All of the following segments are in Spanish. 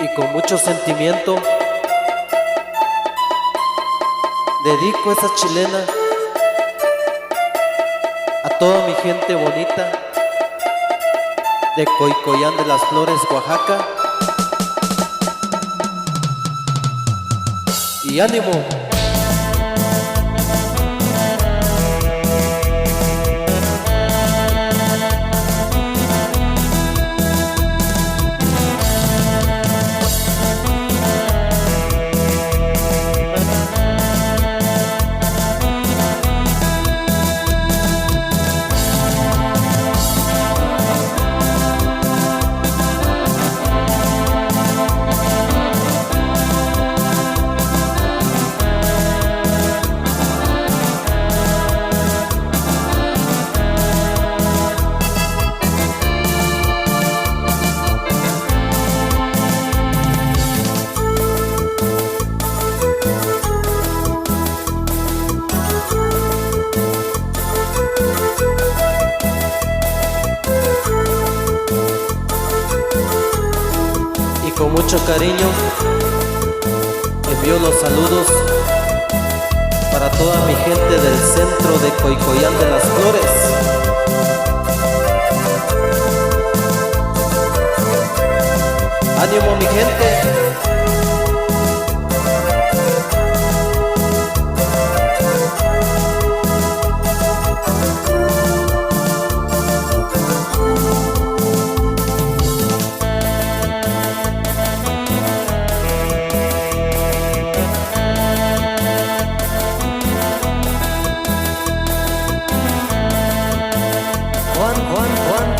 Y con mucho sentimiento dedico esa chilena a toda mi gente bonita de Coicoyán de las Flores, Oaxaca. Y ánimo. Con mucho cariño envío los saludos para toda mi gente del centro de Coicoyán de las Flores. ¡Ánimo, mi gente!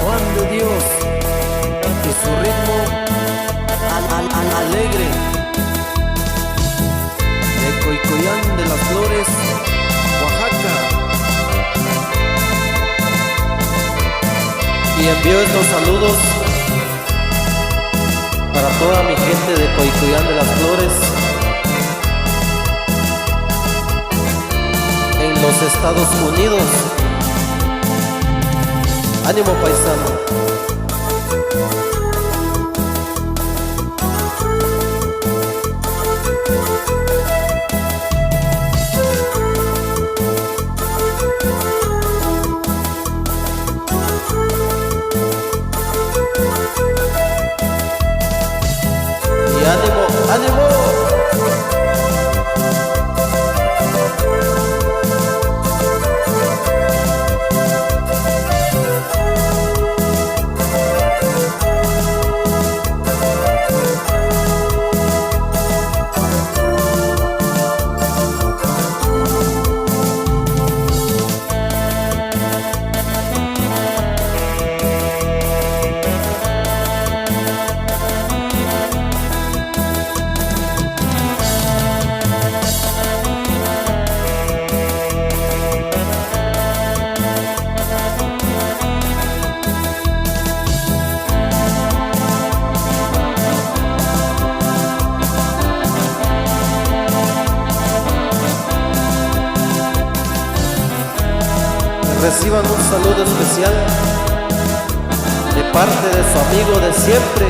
Juan de Dios y su ritmo alegre de Coicoyán de las Flores, Oaxaca. Y envío estos saludos para toda mi gente de Coicoyán de las Flores en los Estados Unidos. ¡Ánimo, paisano! Y ánimo, ánimo. Reciban un saludo especial de parte de su amigo de siempre,